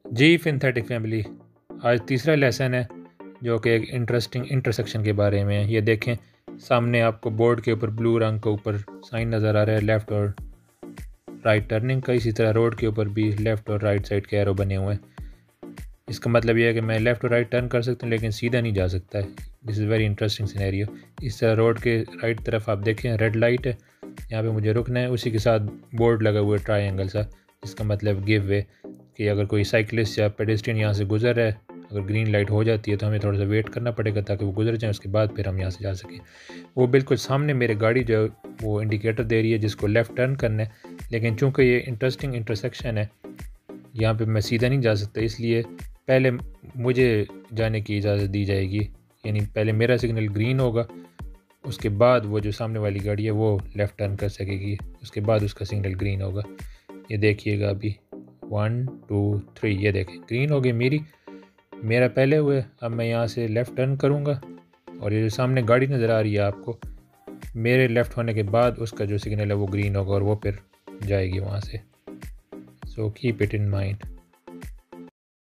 जी synthetic family, आज तीसरा lesson है जो कि एक इंटरेस्टिंग इंटरसेक्शन के बारे में है। ये देखें, सामने आपको बोर्ड के ऊपर ब्लू रंग के ऊपर साइन नज़र आ रहा है लेफ़्ट और राइट टर्निंग का। इसी तरह रोड के ऊपर भी लेफ़्ट और राइट साइड के एरो बने हुए हैं। इसका मतलब यह है कि मैं लेफ़्ट और राइट टर्न कर सकता हूँ लेकिन सीधा नहीं जा सकता है। This is very interesting scenario. इस तरह रोड के राइट तरफ आप देखें रेड लाइट है, यहाँ पे मुझे रुकना है। उसी के साथ बोर्ड लगा हुआ है ट्रायंगल सा, जिसका मतलब गिव वे, कि अगर कोई साइकिलिस्ट या पेडेस्ट्रियन यहाँ से गुजर रहा है, अगर ग्रीन लाइट हो जाती है तो हमें थोड़ा सा वेट करना पड़ेगा ताकि वो गुजर जाए, उसके बाद फिर हम यहाँ से जा सकें। वो बिल्कुल सामने मेरे गाड़ी जो है वो इंडिकेटर दे रही है जिसको लेफ़्ट टर्न करना है, लेकिन चूँकि ये इंटरेस्टिंग इंटरसेक्शन है यहाँ पे मैं सीधा नहीं जा सकता, इसलिए पहले मुझे जाने की इजाज़त दी जाएगी। यानी पहले मेरा सिग्नल ग्रीन होगा, उसके बाद वो जो सामने वाली गाड़ी है वो लेफ़्ट टर्न कर सकेगी, उसके बाद उसका सिग्नल ग्रीन होगा। ये देखिएगा अभी 1 2 3, ये देखें ग्रीन हो गई मेरा पहले हुए। अब मैं यहाँ से लेफ़्ट टर्न करूँगा और ये जो सामने गाड़ी नज़र आ रही है आपको, मेरे लेफ़्ट होने के बाद उसका जो सिग्नल है वो ग्रीन होगा और वो फिर जाएगी वहाँ से। So keep it in mind.